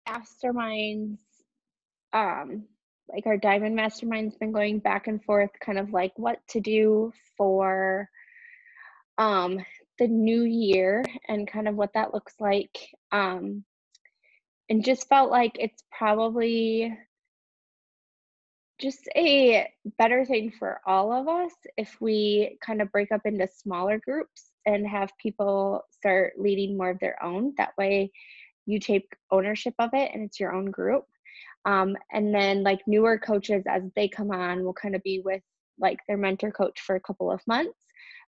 masterminds, um, like our diamond mastermind's been going back and forth, kind of like what to do for um, the new year and kind of what that looks like. And just felt like it's probably just a better thing for all of us if we kind of break up into smaller groups and have people start leading more of their own. That way, you take ownership of it and it's your own group. And then, like newer coaches, as they come on, will kind of be with like their mentor coach for a couple of months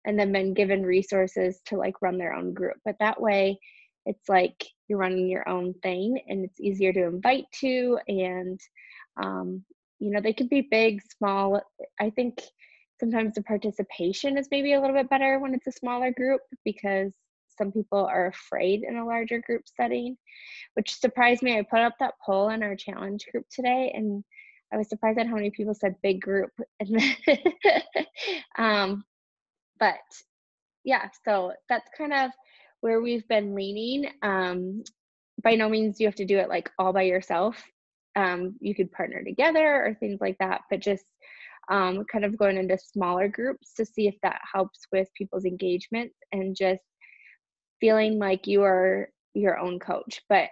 and then been given resources to like run their own group. But that way, it's like you're running your own thing and it's easier to invite to. And um, they could be big, small. I think sometimes the participation is maybe a little bit better when it's a smaller group because some people are afraid in a larger group setting, which surprised me. I put up that poll in our challenge group today, and I was surprised at how many people said big group. And but yeah, so that's kind of where we've been leaning. By no means do you have to do it like all by yourself. You could partner together or things like that, but just kind of going into smaller groups to see if that helps with people's engagement and just feeling like you are your own coach. But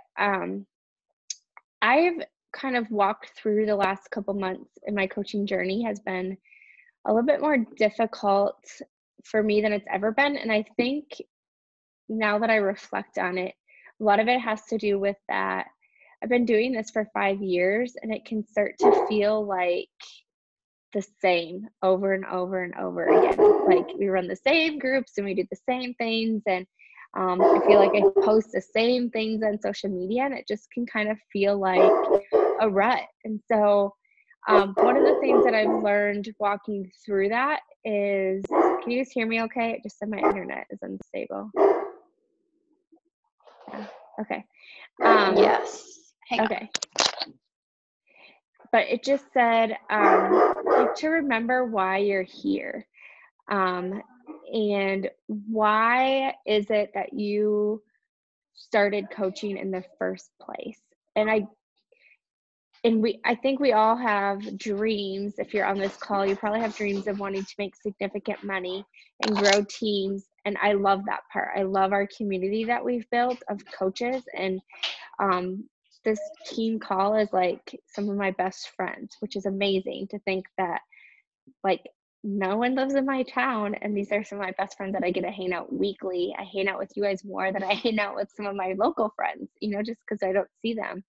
I've kind of walked through the last couple months in my coaching journey has been a little bit more difficult for me than it's ever been. And I think now that I reflect on it, a lot of it has to do with that I've been doing this for 5 years and it can start to feel like the same over and over and over again. Like we run the same groups and we do the same things. And I feel like I post the same things on social media and it just can kind of feel like a rut. And so one of the things that I've learned walking through that is, can you guys hear me okay? It just said my internet is unstable. Yeah. Okay. Yes. Hang on. Okay. But it just said, like to remember why you're here. And why is it that you started coaching in the first place? I think we all have dreams. If you're on this call, you probably have dreams of wanting to make significant money and grow teams. And I love that part. I love our community that we've built of coaches. And this team call is like some of my best friends, which is amazing to think that like no one lives in my town and these are some of my best friends that I get to hang out weekly. I hang out with you guys more than I hang out with some of my local friends, just because I don't see them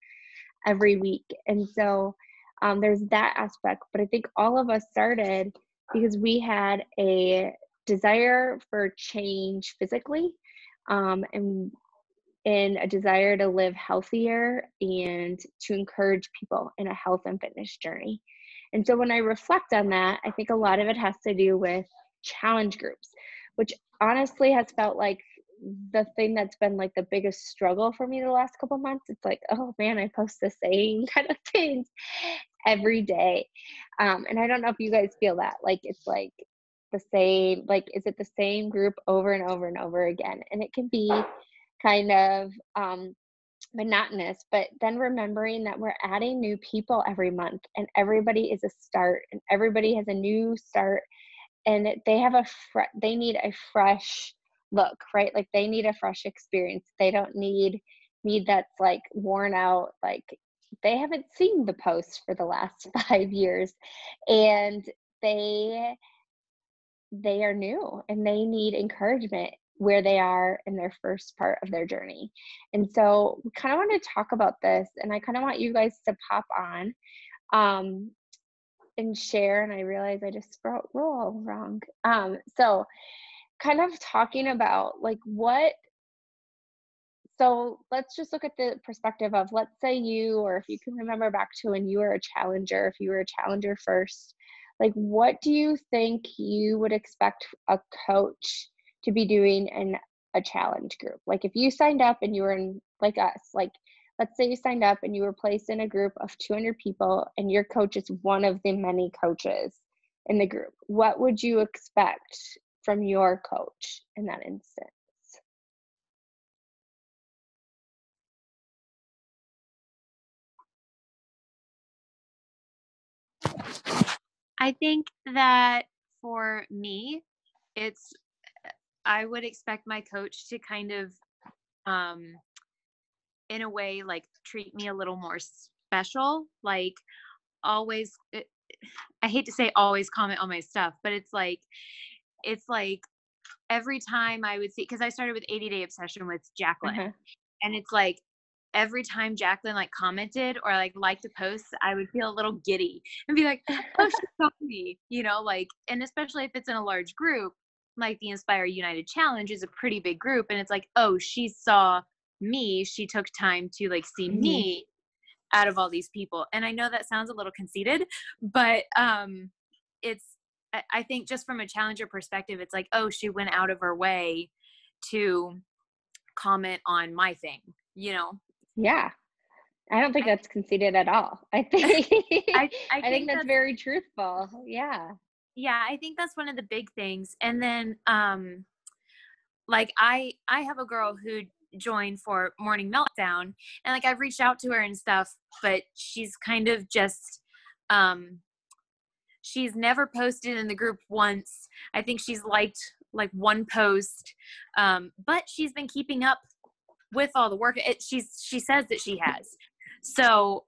every week. And so there's that aspect. But I think all of us started because we had a desire for change physically, and a desire to live healthier and to encourage people in a health and fitness journey. And so when I reflect on that, I think a lot of it has to do with challenge groups, which honestly has felt like the thing that's been like the biggest struggle for me the last couple months. It's like, oh man, I post the same kind of things every day. And I don't know if you guys feel that, like it's like the same, like is it the same group over and over and over again? And it can be kind of monotonous, but then remembering that we're adding new people every month and everybody is a start and everybody has a new start and they have they need a fresh look, right? Like they need a fresh experience. They don't need me that's like worn out, like they haven't seen the post for the last 5 years and they they are new and they need encouragement where they are in their first part of their journey. And so we kind of want to talk about this and I kind of want you guys to pop on um, and share. And I realize I just wrote roll wrong. So kind of talking about like so let's just look at the perspective of, let's say you, or if you can remember back to when you were a challenger, if you were a challenger first, like what do you think you would expect a coach to be doing in a challenge group? Like if you signed up and you were in like us, like let's say you signed up and you were placed in a group of 200 people and your coach is one of the many coaches in the group, what would you expect from your coach in that instance? I think that for me, it's I would expect my coach to kind of, um, in a way, like treat me a little more special. Like always, I hate to say always comment on my stuff, but it's like every time I would see, because I started with 80 Day Obsession with Jacqueline, Uh-huh. and it's like every time Jacqueline like commented or like liked a post, I would feel a little giddy and be like, oh, she saw me, like, and especially if it's in a large group, like the Inspire United Challenge is a pretty big group. And it's like, oh, she saw me. She took time to like see Mhm. me out of all these people. And I know that sounds a little conceited, but it's, I think just from a challenger perspective, it's like, oh, she went out of her way to comment on my thing, you know? Yeah. I don't think I that's conceited at all. I think I I think think that's that's very truthful. Yeah. yeah, I think that's one of the big things. And then like I have a girl who joined for Morning Meltdown, and like I've reached out to her and stuff, but she's kind of just um she's never posted in the group once. I think she's liked like one post. But she's been keeping up with all the work. She says that she has. So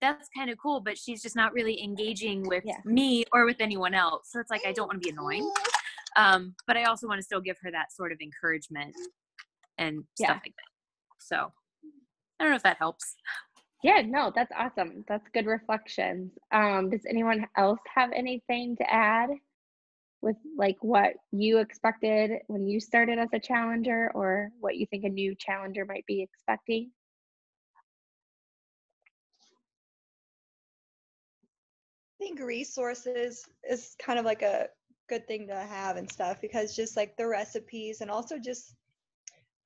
that's kind of cool, but she's just not really engaging with Yeah. me or with anyone else. So it's like I don't want to be annoying. But I also want to still give her that sort of encouragement and stuff Yeah. like that. So I don't know if that helps. Yeah, no, that's awesome. That's good reflections. Does anyone else have anything to add with like what you expected when you started as a challenger or what you think a new challenger might be expecting? I think resources is kind of like a good thing to have and stuff because just like the recipes and also just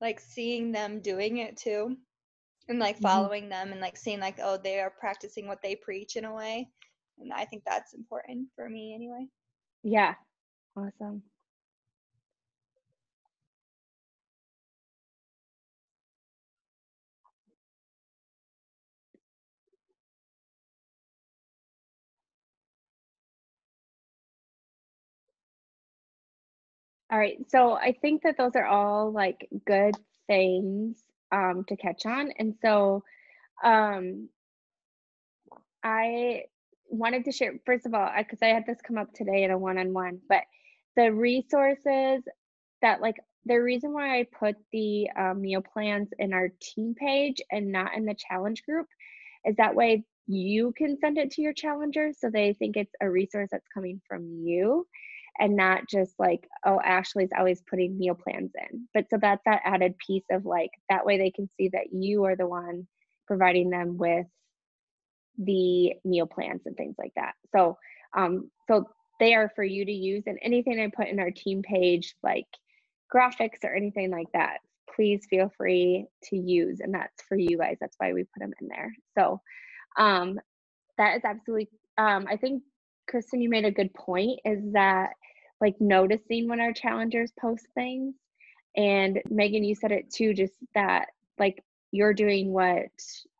like seeing them doing it too and like Mhm. following them and like seeing like oh they are practicing what they preach in a way. And I think that's important for me anyway. Yeah, awesome. All right, so I think that those are all like good things to catch on. And so um, I wanted to share, first of all, because I had this come up today in a one on one, but the resources that like the reason why I put the meal plans in our team page and not in the challenge group is that way you can send it to your challengers so they think it's a resource that's coming from you and not just like, oh, Ashley's always putting meal plans in. But so that's that added piece of like, that way they can see that you are the one providing them with the meal plans and things like that. So they are for you to use, and anything I put in our team page, like graphics or anything like that, please feel free to use, and that's for you guys. That's why we put them in there. So um, that is absolutely. I think Kristen, you made a good point. Is that like noticing when our challengers post things, and Megan, you said it too. Just that like you're doing what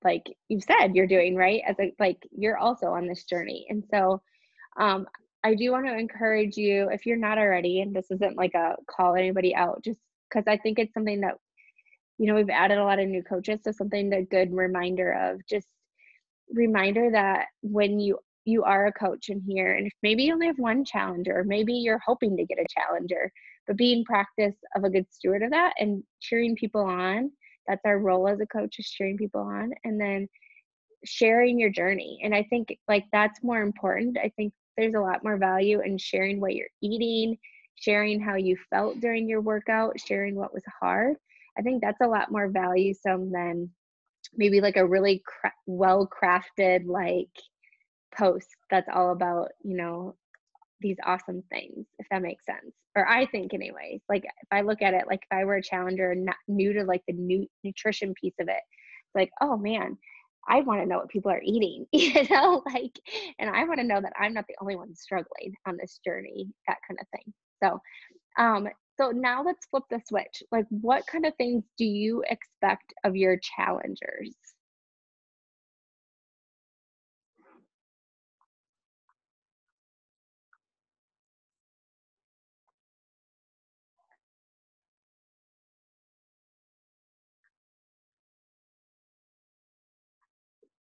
like you've said you're doing, right? As a like you're also on this journey, and so um, I do want to encourage you if you're not already, and this isn't like a call anybody out, just because I think it's something that we've added a lot of new coaches, so something a good reminder of just reminder that when you are a coach in here, and if maybe you only have one challenger, or maybe you're hoping to get a challenger, but be in practice of a good steward of that and cheering people on. That's our role as a coach, is cheering people on, and then sharing your journey. And I think like that's more important. I think there's a lot more value in sharing what you're eating, sharing how you felt during your workout, sharing what was hard. I think that's a lot more valuesome than maybe like a really well crafted like post that's all about these awesome things, if that makes sense. Or I think anyways, like if I look at it, like if I were a challenger and not new to like the new nutrition piece of it, it's like, oh man, I want to know what people are eating, like, and I want to know that I'm not the only one struggling on this journey, that kind of thing. So um so now let's flip the switch. Like what kind of things do you expect of your challengers?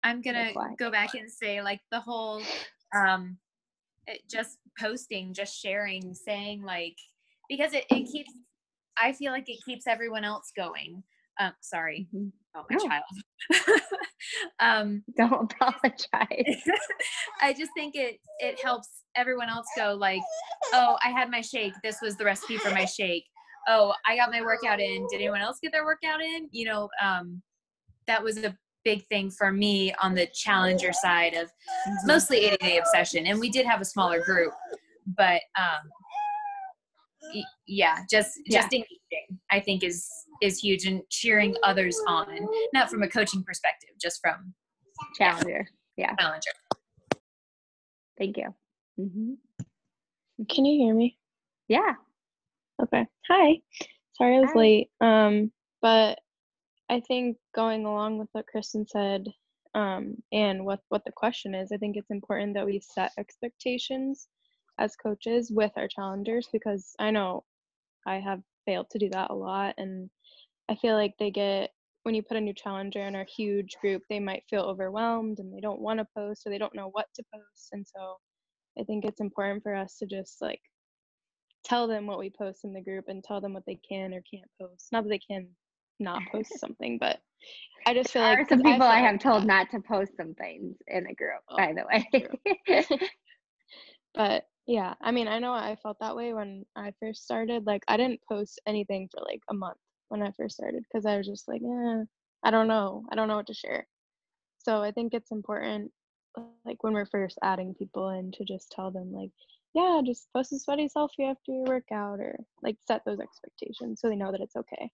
I'm gonna Like what? go back and say like the whole just posting, just sharing, saying like, because it keeps, I feel like it keeps everyone else going. Sorry. Mhm. Oh, my No, child. don't apologize. I just think it helps everyone else go like, oh, I had my shake. This was the recipe for my shake. Oh, I got my workout in. Did anyone else get their workout in? You know, that was a big thing for me on the challenger side of mostly 80-day obsession. And we did have a smaller group, but yeah, just engaging, I think is huge, and cheering others on, not from a coaching perspective, just from Challenger. Yeah. challenger. Thank you. Mm-hmm. Can you hear me? Yeah. Okay. Hi. Sorry I was Hi. late. But I think going along with what Kristen said, and what the question is, I think it's important that we set expectations as coaches with our challengers, because I know I have failed to do that a lot, and I feel like when you put a new challenger in our huge group, they might feel overwhelmed and they don't want to post, or they don't know what to post. And so I think it's important for us to just like tell them what we post in the group and tell them what they can or can't post. Not that they can not post something, but I just feel There like are some 'cause people I felt have like told that. not to post some things in a group, Oh, by the way. But yeah, I mean, I know I felt that way when I first started. Like, I didn't post anything for like a month when I first started, because I was just like, I don't know what to share. So I think it's important, like when we're first adding people in, to just tell them like, yeah, just post a sweaty selfie after your workout, or like set those expectations so they know that it's okay.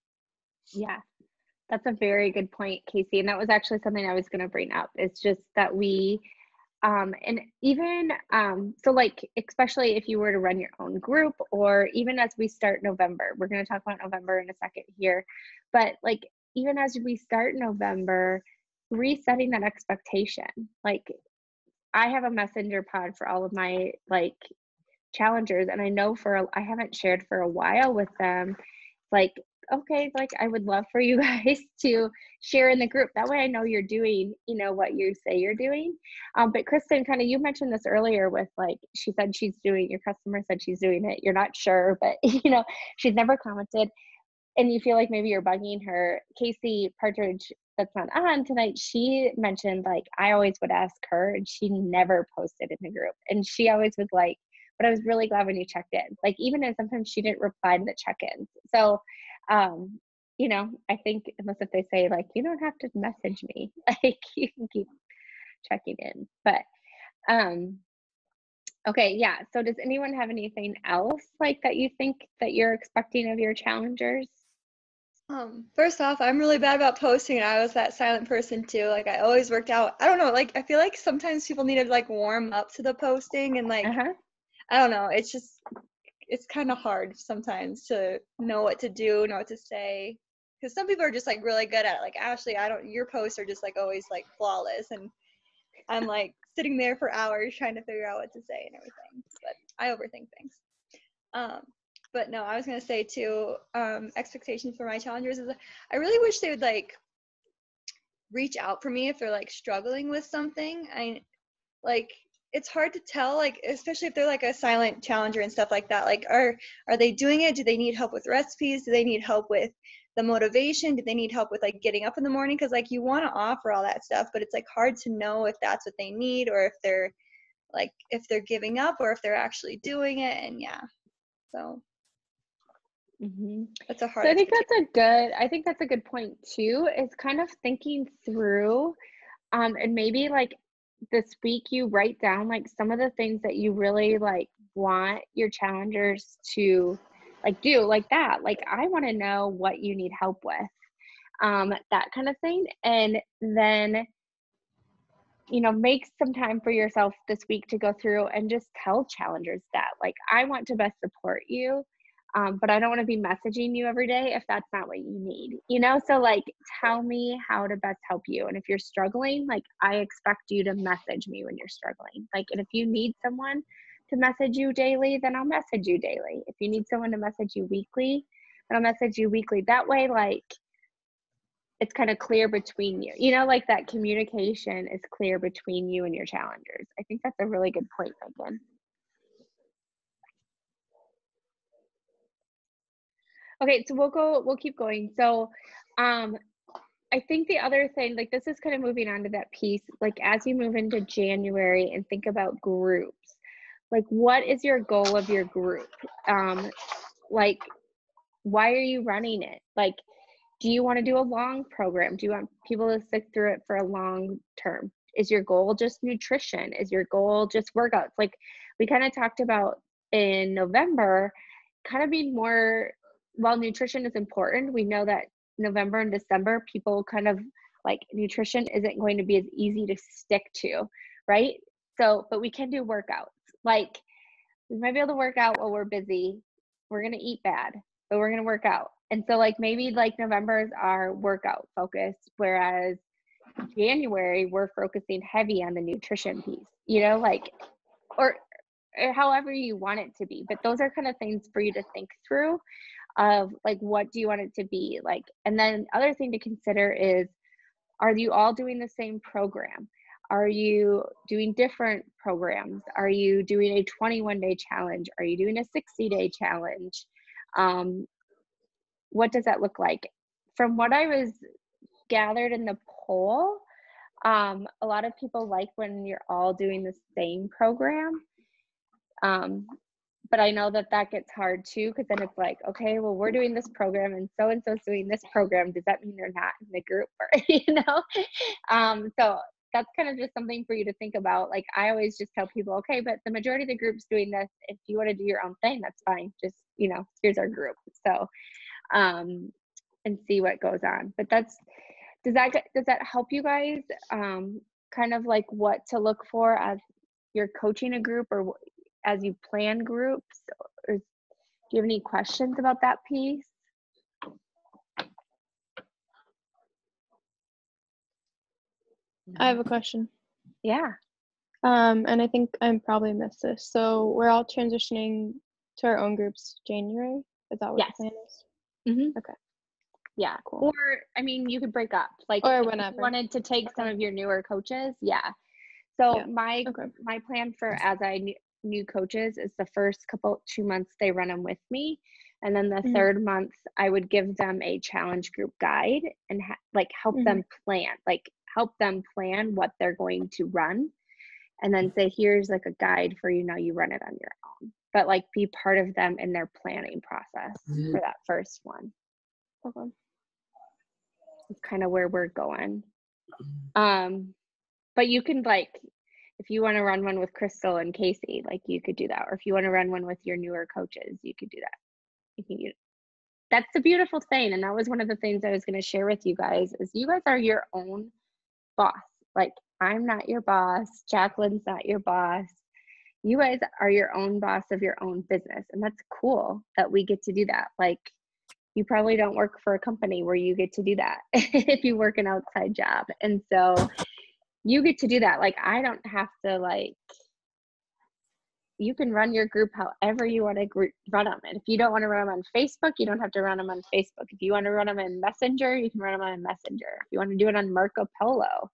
Yeah, that's a very good point, Casey. And that was actually something I was going to bring up. It's just that and even, so like, especially if you were to run your own group, or even as we start November, we're going to talk about November in a second here, but like, even as we start November, resetting that expectation. Like, I have a messenger pod for all of my like challengers, and I know I haven't shared for a while with them, like, okay, like I would love for you guys to share in the group. That way I know you're doing, what you say you're doing. But Kristen, kind of, you mentioned this earlier with like, she said your customer said she's doing it. You're not sure, but she's never commented, and you feel like maybe you're bugging her. Casey Partridge, that's not on tonight, she mentioned like, I always would ask her and she never posted in the group. And she always was like, but I was really glad when you checked in. Like, even if sometimes she didn't reply to the check-ins. So, I think unless if they say like, you don't have to message me, like you can keep checking in. But okay, yeah. So does anyone have anything else like that you think that you're expecting of your challengers? First off, I'm really bad about posting, and I was that silent person too. Like, I always worked out. I don't know, like I feel like sometimes people need to like warm up to the posting, and like Uh-huh. I don't know, it's kind of hard sometimes to know what to do, know what to say, because some people are just like really good at it. Like, Ashley, your posts are just like always like flawless, and I'm like sitting there for hours trying to figure out what to say and everything, but I overthink things. But no, I was gonna say too, expectations for my challengers is I really wish they would like reach out for me if they're like struggling with something. It's hard to tell, like especially if they're like a silent challenger and stuff like that. Like, are they doing it? Do they need help with recipes? Do they need help with the motivation? Do they need help with like getting up in the morning? Because like you want to offer all that stuff, but it's like hard to know if that's what they need, or if they're giving up, or if they're actually doing it. And yeah, so that's a hard So I think expectation. that's a good point too, is kind of thinking through, and maybe like this week you write down like some of the things that you really like want your challengers to like do, like that. Like, I want to know what you need help with, that kind of thing. And then, make some time for yourself this week to go through and just tell challengers that, like, I want to best support you, but I don't want to be messaging you every day if that's not what you need, So, like, tell me how to best help you. And if you're struggling, like, I expect you to message me when you're struggling. Like, and if you need someone to message you daily, then I'll message you daily. If you need someone to message you weekly, then I'll message you weekly. That way, like, it's kind of clear between you. You know, like that communication is clear between you and your challengers. I think that's a really good point, Megan. Okay, so we'll keep going. So I think the other thing, like this is kind of moving on to that piece, like as you move into January and think about groups, like what is your goal of your group? Like, why are you running it? Like, do you want to do a long program? Do you want people to stick through it for a long term? Is your goal just nutrition? Is your goal just workouts? Like we kind of talked about in November, kind of being more, while nutrition is important, we know that November and December, people kind of like nutrition isn't going to be as easy to stick to, right? So, but we can do workouts. Like we might be able to work out while we're busy. We're going to eat bad, but we're going to work out. And so like maybe like November is our workout focus, whereas January, we're focusing heavy on the nutrition piece, you know, like, or however you want it to be. But those are kind of things for you to think through of like, what do you want it to be like? And then other thing to consider is, are you all doing the same program? Are you doing different programs? Are you doing a 21-day challenge? Are you doing a 60-day challenge? What does that look like? From what I was gathered in the poll, a lot of people like when you're all doing the same program. But I know that that gets hard too, because then it's like, okay, well, we're doing this program and so's doing this program. Does that mean they're not in the group? Or, you know? So that's kind of just something for you to think about. Like I always just tell people, okay, but the majority of the group's doing this. If you want to do your own thing, that's fine. Just, you know, here's our group. So, and see what goes on. But does that help you guys? Kind of like what to look for as you're coaching a group or as you plan groups? Or do you have any questions about that piece? I have a question. Yeah. And I think I probably missed this. So we're all transitioning to our own groups January. Is that what Yes. the plan is? Mm-hmm. Okay. Yeah. Cool. Or I mean, you could break up. Like or if whenever. you wanted to take some of your newer coaches. Yeah. So Yeah. my plan for as I new coaches is the first 2 months they run them with me, and then the third month I would give them a challenge group guide and like help them plan what they're going to run, and then say here's like a guide for you, now you run it on your own, but like be part of them in their planning process for that first one. Okay. It's kind of where we're going. But you can like, if you want to run one with Crystal and Casey, like you could do that. Or if you want to run one with your newer coaches, you could do that. That's the beautiful thing. And that was one of the things I was going to share with you guys is you guys are your own boss. Like I'm not your boss. Jacqueline's not your boss. You guys are your own boss of your own business. And that's cool that we get to do that. Like you probably don't work for a company where you get to do that if you work an outside job. And so you get to do that. Like I don't have to like, you can run your group however you want to run them. And if you don't want to run them on Facebook, you don't have to run them on Facebook. If you want to run them in Messenger, you can run them on Messenger. If you want to do it on Marco Polo,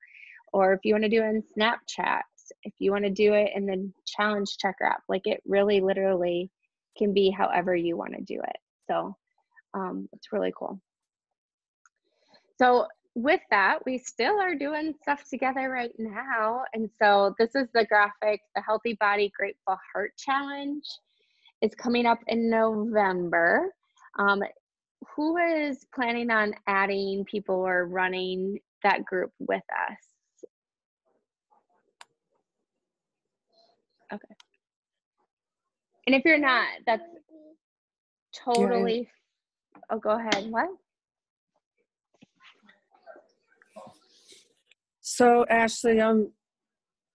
or if you want to do it in Snapchat, if you want to do it in the challenge checker app, like it really literally can be however you want to do it. So it's really cool. So with that, we still are doing stuff together right now. And so this is the graphic, the Healthy Body, Grateful Heart Challenge is coming up in November. Who is planning on adding people or running that group with us? Okay. And if you're not, that's totally, oh, go ahead. What? So Ashley,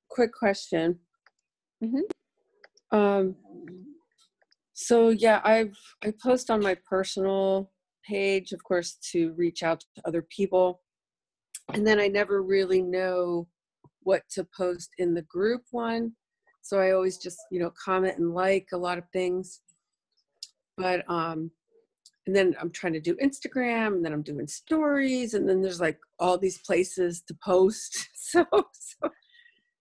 quick question. So yeah, I post on my personal page, of course, to reach out to other people, and then I never really know what to post in the group one. So I always just comment and like a lot of things. But and then I'm trying to do Instagram, and then I'm doing stories, and then there's like all these places to post.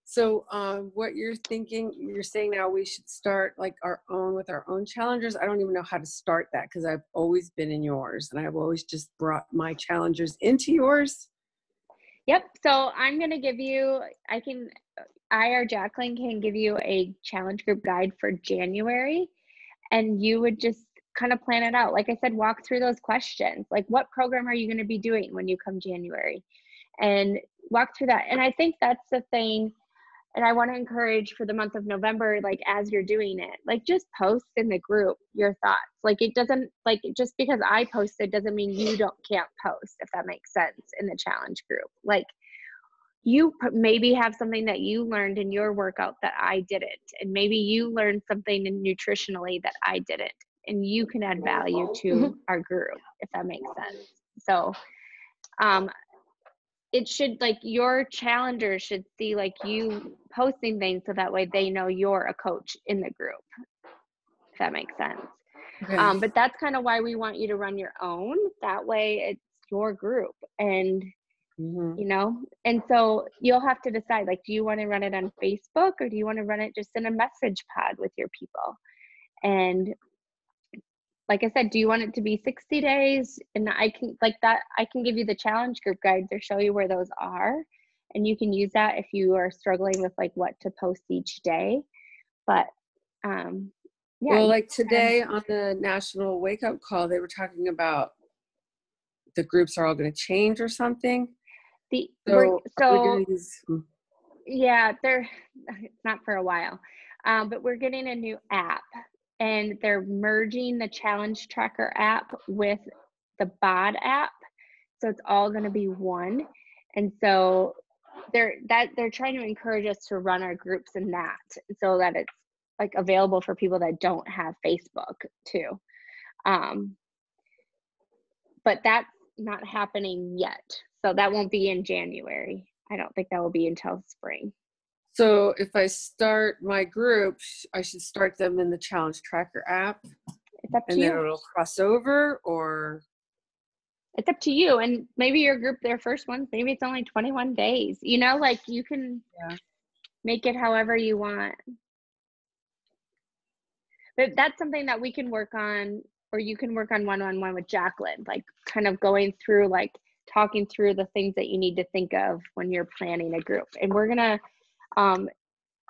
So what you're thinking, you're saying now we should start like with our own challengers. I don't even know how to start that because I've always been in yours, and I've always just brought my challengers into yours. Yep. So I'm going to give you, I or Jacqueline can give you a challenge group guide for January, and you would just kind of plan it out. Like I said, walk through those questions. Like, what program are you going to be doing when you come January? And walk through that. And I think that's the thing. And I want to encourage for the month of November, like as you're doing it, like just post in the group your thoughts. Like it doesn't, like just because I posted doesn't mean you can't post, if that makes sense, in the challenge group. Like you maybe have something that you learned in your workout that I didn't. And maybe you learned something nutritionally that I didn't. And you can add value to our group, if that makes sense. So, it should, like, your challengers should see like you posting things so that way they know you're a coach in the group, if that makes sense. Okay. But that's kind of why we want you to run your own. That way it's your group, and you know, and so you'll have to decide, like, do you want to run it on Facebook or do you want to run it just in a message pod with your people? And like I said, do you want it to be 60 days? And I can give you the challenge group guides or show you where those are. And you can use that if you are struggling with like what to post each day. But yeah. Well, like today on the National Wake Up Call, they were talking about the groups are all going to change or something. Yeah, it's not for a while. But we're getting a new app. And they're merging the challenge tracker app with the BOD app. So it's all going to be one. And so they're trying to encourage us to run our groups in that so that it's like available for people that don't have Facebook too. But that's not happening yet. So that won't be in January. I don't think that will be until spring. So if I start my group, I should start them in the Challenge Tracker app. It's up to you. you. And then it'll cross over, or? It's up to you. And maybe your group, their first one, maybe it's only 21 days. You know, like you can make it however you want. But that's something that we can work on, or you can work on one-on-one with Jacqueline, like kind of going through, like talking through the things that you need to think of when you're planning a group. And we're going to,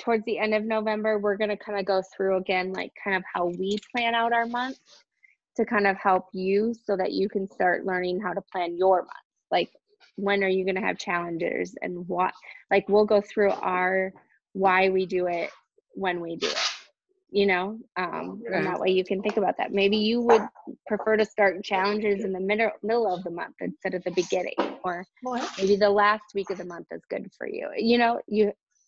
towards the end of November, we're going to kind of go through again, like kind of how we plan out our months to kind of help you so that you can start learning how to plan your months. Like, when are you going to have challenges and what, like we'll go through why we do it when we do it, you know, and that way you can think about that. Maybe you would prefer to start challenges in the middle of the month instead of the beginning, or maybe the last week of the month is good for you. You know,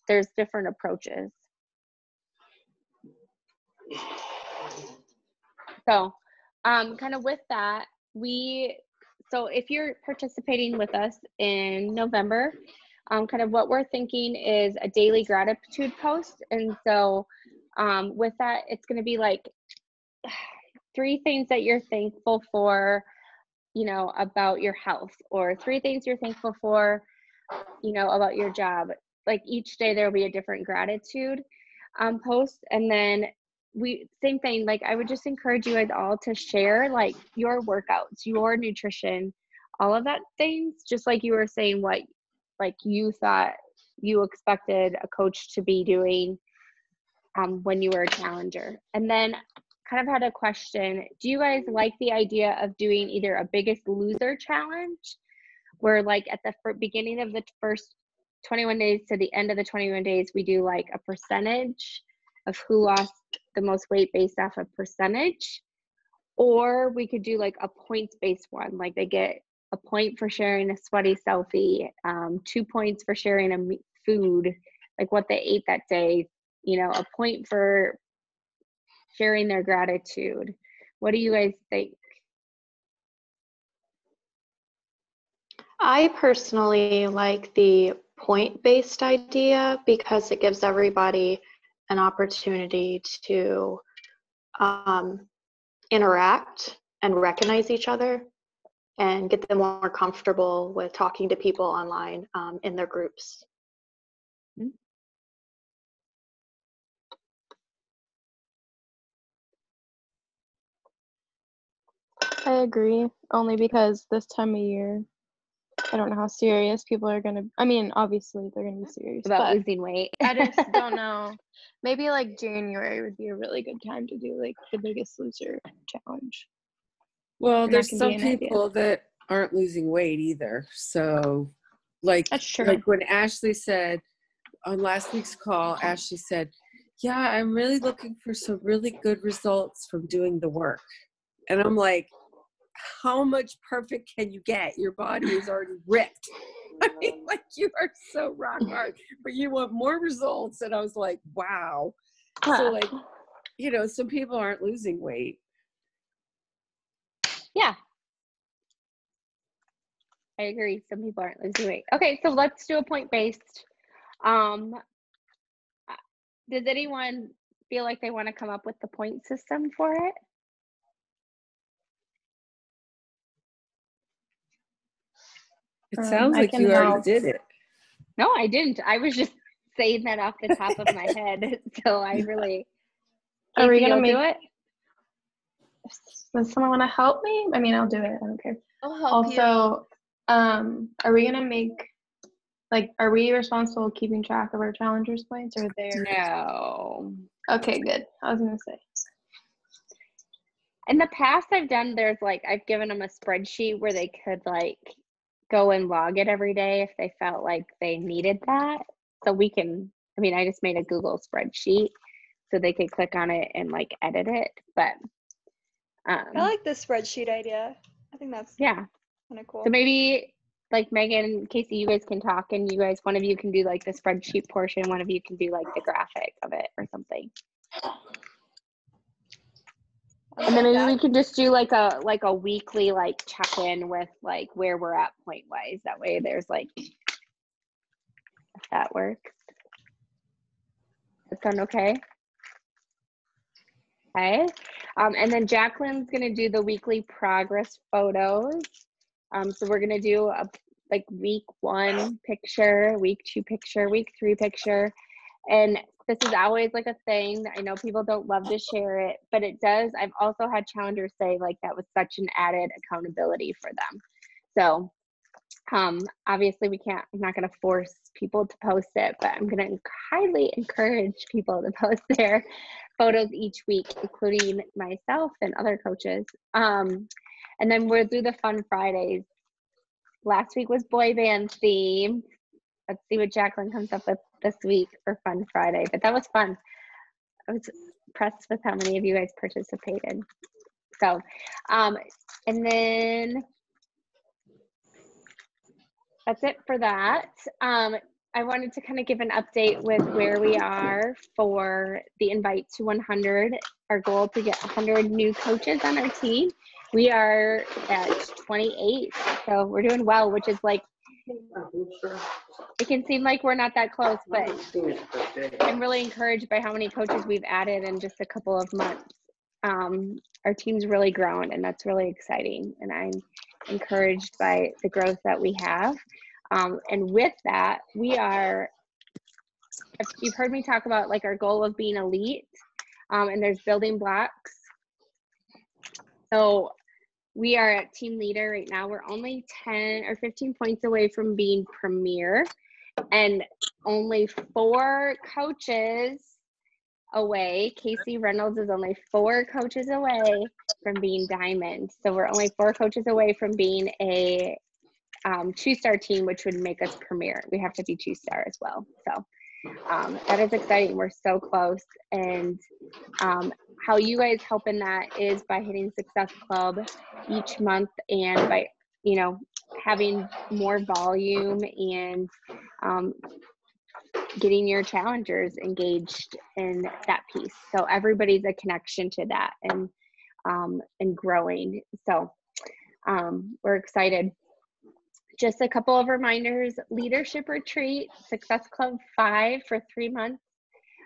there's different approaches. So kind of with that, so if you're participating with us in November, kind of what we're thinking is a daily gratitude post. And so with that, it's going to be like 3 things that you're thankful for, you know, about your health, or 3 things you're thankful for, you know, about your job. Like each day there will be a different gratitude post. And then same thing, like I would just encourage you guys all to share like your workouts, your nutrition, all of that things, just like you were saying what like you thought you expected a coach to be doing when you were a challenger. And then kind of had a question, do you guys like the idea of doing either a Biggest Loser challenge, where like at the beginning of the first 21 days to the end of the 21 days, we do like a percentage of who lost the most weight based off of percentage, or we could do like a points-based one, like they get a point for sharing a sweaty selfie, 2 points for sharing a food, like what they ate that day, you know, a point for sharing their gratitude. What do you guys think? I personally like the point-based idea because it gives everybody an opportunity to interact and recognize each other and get them more comfortable with talking to people online in their groups. I agree, only because this time of year, I don't know how serious people are gonna. I mean, obviously they're gonna be serious, About but losing weight. I just don't know. Maybe like January would be a really good time to do like the Biggest Loser challenge. Well, And that there's can be some an idea. people that aren't losing weight either. So, like, That's true. like when Ashley said on last week's call, Ashley said, "Yeah, I'm really looking for some really good results from doing the work." And I'm like, how much perfect can you get? Your body is already ripped. I mean, like, you are so rock hard, but you want more results. And I was like, wow. So, like, you know, some people aren't losing weight. Yeah. I agree. Some people aren't losing weight. Okay, so let's do a point-based. Does anyone feel like they want to come up with the point system for it? It sounds I like can you already help. did it. No, I didn't. I was just saying that off the top of my head. So I really. Are we Casey, gonna you'll make? do it? Does someone want to help me? I mean, I'll do it. I don't care. I'll help you. Also, are we gonna make, like, are we responsible keeping track of our challengers' points, or they're? No. Okay, good. I was gonna say. In the past, I've given them a spreadsheet where they could like go and log it every day if they felt like they needed that. So I just made a Google spreadsheet so they could click on it and like edit it. But I like the spreadsheet idea. I think that's yeah. kind of cool. So maybe like Megan, Casey, you guys can talk, and one of you can do like the spreadsheet portion, one of you can do like the graphic of it or something. And then maybe we can just do like a weekly like check-in with like where we're at point wise. That way there's like, if that works. That sound okay? Okay. And then Jacqueline's gonna do the weekly progress photos. So we're gonna do a like week 1 picture, week 2 picture, week 3 picture. And this is always like a thing. I know people don't love to share it, but it does. I've also had challengers say like that was such an added accountability for them. So obviously I'm not going to force people to post it, but I'm going to highly encourage people to post their photos each week, including myself and other coaches. And then we'll do the fun Fridays. Last week was boy band theme. Let's see what Jacqueline comes up with this week for Fun Friday. But that was fun. I was impressed with how many of you guys participated. So, and then that's it for that. I wanted to kind of give an update with where we are for the Invite to 100. Our goal to get 100 new coaches on our team. We are at 28, so we're doing well, which is like, it can seem like we're not that close, but I'm really encouraged by how many coaches we've added in just a couple of months. Our team's really grown, and that's really exciting, and I'm encouraged by the growth that we have. And with that, you've heard me talk about like our goal of being elite, and there's building blocks. So we are at team leader right now. We're only 10 or 15 points away from being premier, and only 4 coaches away. Casey Reynolds is only 4 coaches away from being diamond. So we're only 4 coaches away from being a 2-star team, which would make us premier. We have to be 2-star as well. So that is exciting. We're so close. And how you guys help in that is by hitting Success Club each month, and by, having more volume and getting your challengers engaged in that piece. So everybody's a connection to that, and growing. So we're excited. Just a couple of reminders: leadership retreat, Success Club 5 for 3 months,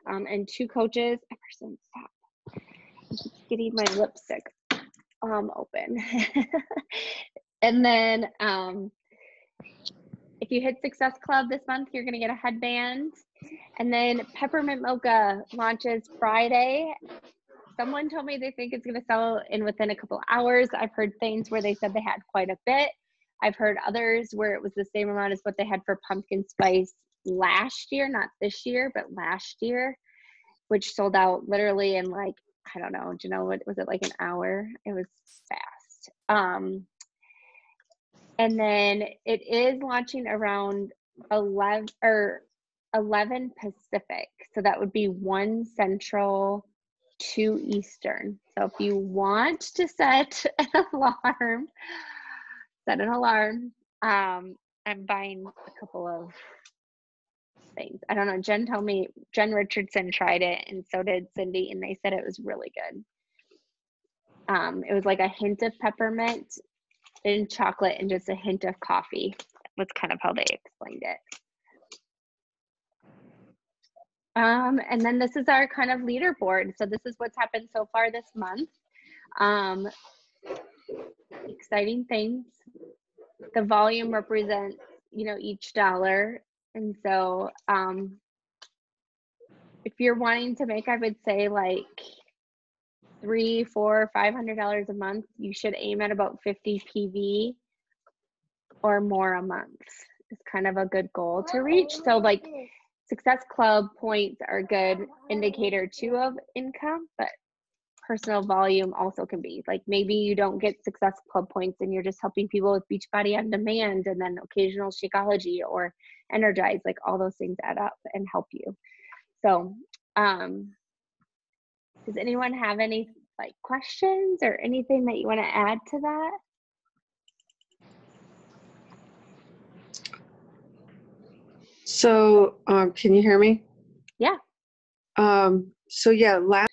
and 2 coaches. Emerson, stop. I'm getting my lipstick. open. And then if you hit Success Club this month, you're going to get a headband. And then Peppermint Mocha launches Friday. Someone told me they think it's going to sell in within a couple hours. I've heard things where they said they had quite a bit. I've heard others where it was the same amount as what they had for pumpkin spice last year, not this year, but last year, which sold out literally in like, I don't know, do you know what was it, like an hour? It was fast. And then it is launching around 11 Pacific. So that would be 1 Central, 2 Eastern. So if you want to set an alarm, set an alarm. I'm buying a couple of things. I don't know. Jen Richardson tried it, and so did Cindy, and they said it was really good. It was like a hint of peppermint and chocolate and just a hint of coffee. That's kind of how they explained it. And then this is our kind of leaderboard. So this is what's happened so far this month. Exciting things. The volume represents, each dollar. And so if you're wanting to make, I would say like $300, $400, $500 a month, you should aim at about 50 PV or more a month. It's kind of a good goal to reach. So like Success Club points are a good indicator too of income, but personal volume also can be. Like maybe you don't get Success Club points and you're just helping people with Beachbody on Demand and then occasional Shakeology or Energize, like all those things add up and help you. So does anyone have any like questions or anything that you want to add to that? So, can you hear me? Yeah. So yeah, last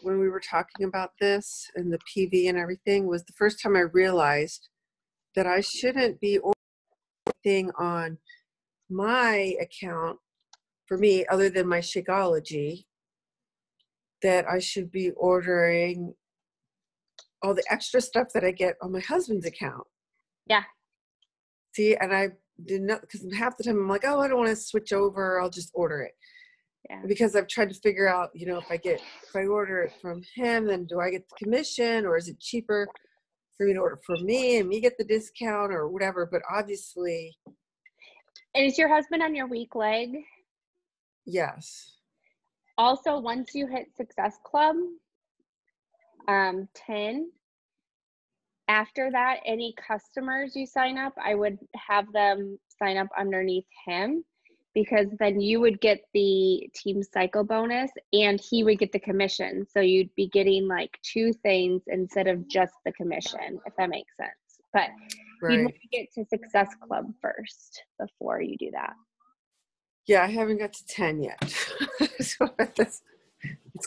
when we were talking about this and the PV and everything was the first time I realized that I shouldn't be ordering on my account for me other than my Shakeology, that I should be ordering all the extra stuff that I get on my husband's account. Yeah. See, and I did not, because half the time I'm like, oh, I don't want to switch over. I'll just order it. Yeah. Because I've tried to figure out, if I order it from him, then do I get the commission, or is it cheaper for me to order for me and me get the discount or whatever? But obviously. And is your husband on your weak leg? Yes. Also, once you hit Success Club 10, after that, any customers you sign up, I would have them sign up underneath him, because then you would get the team cycle bonus and he would get the commission. So you'd be getting like 2 things instead of just the commission, if that makes sense. But you'd want to get to Success Club first before you do that. Yeah, I haven't got to 10 yet. So it's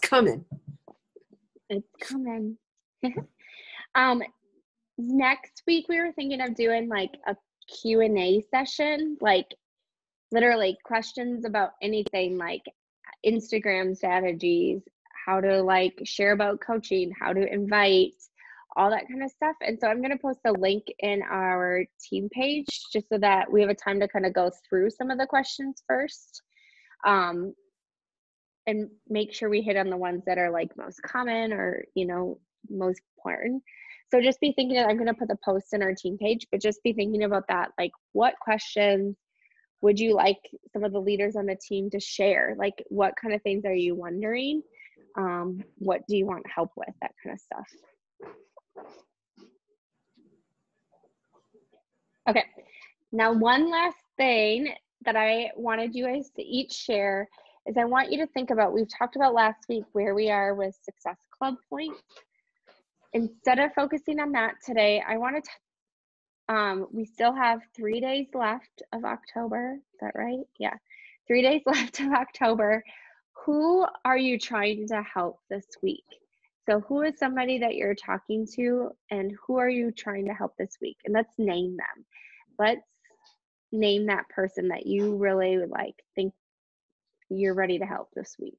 coming. It's coming. Next week we were thinking of doing like a Q&A session, like literally questions about anything, like Instagram strategies, how to like share about coaching, how to invite, all that kind of stuff. And so I'm going to post a link in our team page just so that we have a time to kind of go through some of the questions first, and make sure we hit on the ones that are like most common or, most important. So just be thinking that I'm going to put the post in our team page, but just be thinking about that. Like, what questions would you like some of the leaders on the team to share? Like, what kind of things are you wondering? What do you want help with? That kind of stuff. Okay. Now, one last thing that I wanted you guys to each share is I want you to think about, we've talked about last week where we are with Success Club points. Instead of focusing on that today, I want to we still have 3 days left of October. Is that right? Yeah. 3 days left of October. Who are you trying to help this week? So who is somebody that you're talking to, and who are you trying to help this week? And let's name them. Let's name that person that you really would think you're ready to help this week.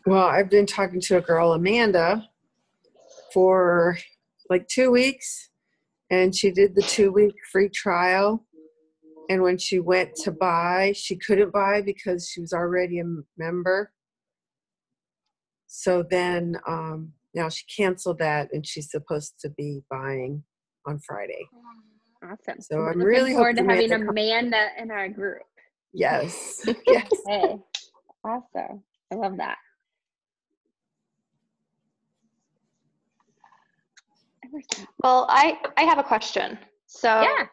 Well, I've been talking to a girl, Amanda, for like 2 weeks, and she did the 2-week free trial. And when she went to buy, she couldn't buy because she was already a member. So then now she canceled that, and she's supposed to be buying on Friday. Awesome. So I'm Looking really forward to hoping having Amanda Amanda in our group. Yes. Yes. Hey, awesome. I love that. Emerson. Well, I have a question. So Yeah.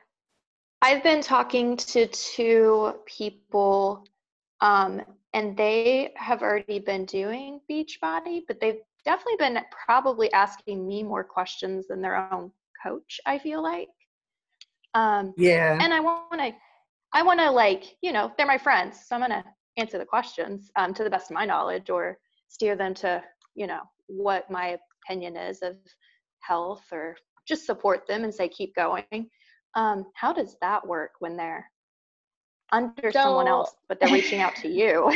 I've been talking to 2 people, and they have already been doing Beachbody, but they've definitely been probably asking me more questions than their own coach, I feel like. Yeah. And I want to like, they're my friends, so I'm going to answer the questions to the best of my knowledge, or steer them to, what my opinion is of health, or just support them and say, keep going. How does that work when they're under someone else, but they're reaching out to you?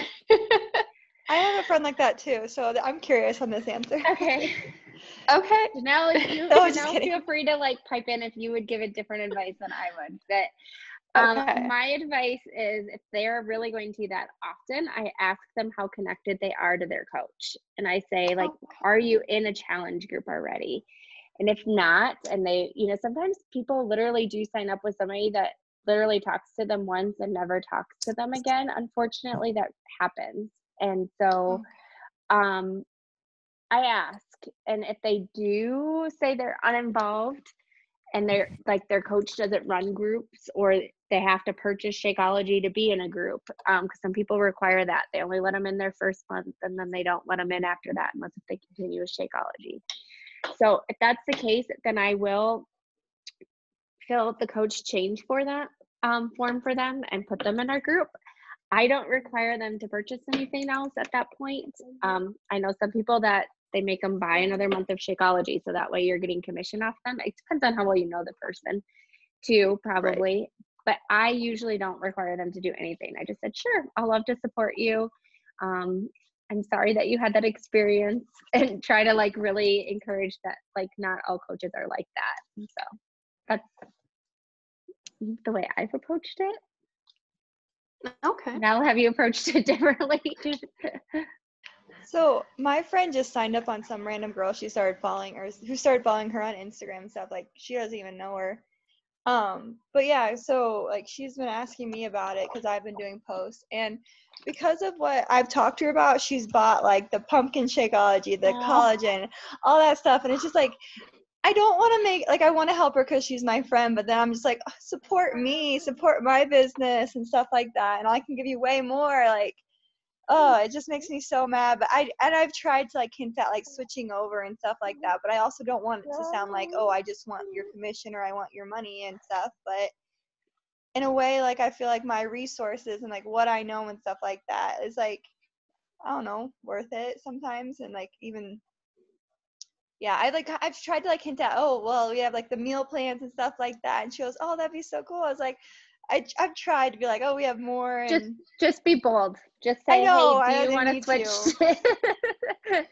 I have a friend like that too, so I'm curious on this answer. Okay. Okay. Janelle, just kidding. feel free to like pipe in if you would give a different advice than I would. But Okay. my advice is, if they're really going to that often, I ask them how connected they are to their coach. And I say, like, are you in a challenge group already? And if not, and they, sometimes people literally do sign up with somebody that literally talks to them once and never talks to them again. Unfortunately, that happens. And so I ask, and if they do say they're uninvolved and they're like, their coach doesn't run groups, or they have to purchase Shakeology to be in a group, because some people require that. They only let them in their first month, and then they don't let them in after that unless if they continue with Shakeology. So if that's the case, then I will fill out the coach change for that form for them and put them in our group. I don't require them to purchase anything else at that point. I know some people that they make them buy another month of Shakeology, so that way you're getting commission off them. It depends on how well you know the person too, probably. Right. But I usually don't require them to do anything. I just said, sure, I'll love to support you. I'm sorry that you had that experience, and try to like really encourage that, like, not all coaches are like that. And so that's the way I've approached it. Okay. Now, have you approached it differently? So my friend just signed up on some random girl she started following, or who started following her on Instagram and stuff. Like, she doesn't even know her. But yeah, so like, she's been asking me about it because I've been doing posts, and because of what I've talked to her about, she's bought like the pumpkin Shakeology, the collagen, all that stuff. And it's just like, I don't want to I want to help her because she's my friend, but then I'm just like, support me, support my business and stuff like that, and I can give you way more. Like, oh, it just makes me so mad. But I've tried to like hint at like switching over and stuff like that, but I also don't want it to sound like, oh, I just want your commission or I want your money and stuff. But in a way, like, I feel like my resources and like what I know and stuff like that is like, I don't know, worth it sometimes. And like, even, yeah, I've tried to like hint at, oh, well, we have like the meal plans and stuff like that, and she goes, oh, that'd be so cool. I was like, I've tried to be like, oh, we have more. And just be bold. Just say, I know, hey, do you want to switch?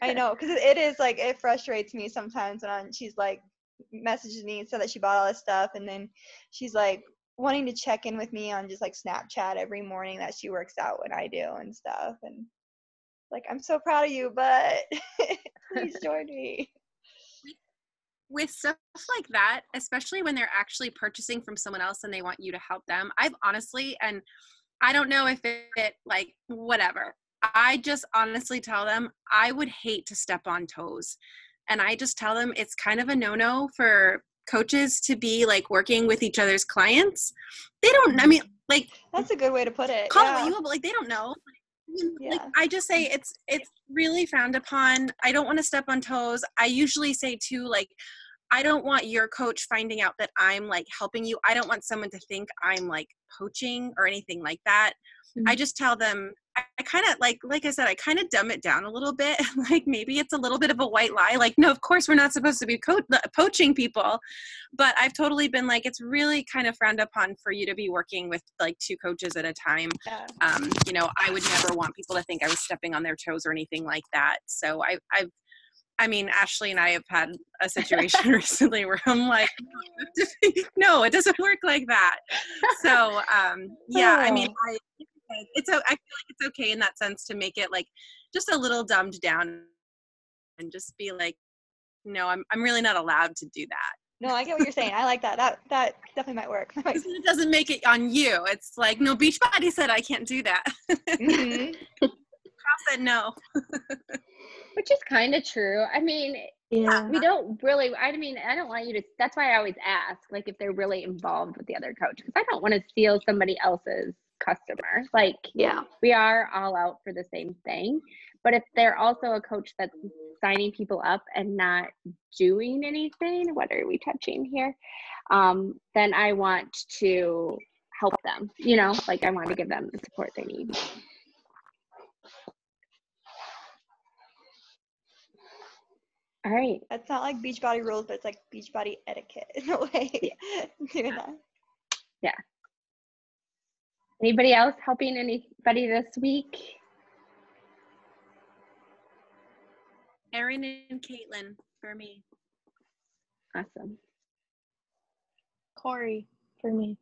I know, because it is like, it frustrates me sometimes when she's like messages me and said that she bought all this stuff, and then she's like wanting to check in with me on just like Snapchat every morning that she works out when I do and stuff. And like, I'm so proud of you, but please join me. With stuff like that, especially when they're actually purchasing from someone else and they want you to help them, I've honestly, and I don't know if it like, whatever, I just honestly tell them I would hate to step on toes. And I just tell them it's kind of a no-no for coaches to be like working with each other's clients. They don't, I mean, like, that's a good way to put it. Call it what you will, but like, they don't know. Like, I just say it's really frowned upon. I don't want to step on toes. I usually say too, like, I don't want your coach finding out that I'm like helping you. I don't want someone to think I'm like poaching or anything like that. I just tell them, I kind of like I said, I kind of dumb it down a little bit. Like maybe it's a little bit of a white lie. Like, no, of course we're not supposed to be poaching people, but I've totally been like, it's really kind of frowned upon for you to be working with like 2 coaches at a time. Yeah. You know, I would never want people to think I was stepping on their toes or anything like that. So I mean, Ashley and I have had a situation recently where I'm like, no, it doesn't work like that. So, yeah, I mean, I feel like it's okay in that sense to make it like just a little dumbed down and just be like, no, I'm really not allowed to do that. No, I get what you're saying. I like that. That definitely might work. It doesn't make it on you. It's like, no, Beachbody said I can't do that. Mhm. Carl said no. Which is kind of true. I mean, Yeah. we don't really, I mean, I don't want you to, that's why I always ask, like, if they're really involved with the other coach, because I don't want to steal somebody else's customer. Like, Yeah. we are all out for the same thing. But if they're also a coach that's signing people up and not doing anything, what are we touching here? Then I want to help them, you know, like I want to give them the support they need. All right. That's not like Beachbody rules, but it's like Beachbody etiquette in a way. Doing that. Anybody else helping anybody this week? Erin and Caitlin for me. Awesome. Corey for me.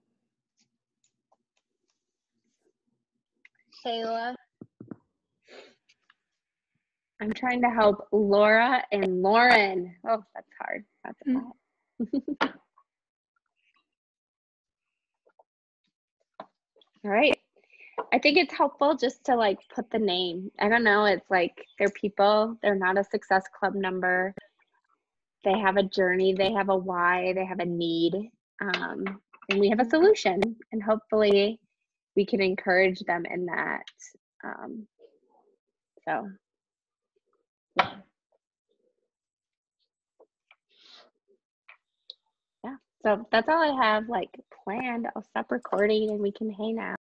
Shayla. I'm trying to help Laura and Lauren. Oh, that's hard. That's a lot. All right. I think it's helpful just to like put the name. I don't know. It's like they're people. They're not a Success Club number. They have a journey. They have a why. They have a need. And we have a solution. And hopefully we can encourage them in that. So. Yeah. So that's all I have like planned. I'll stop recording and we can hang out.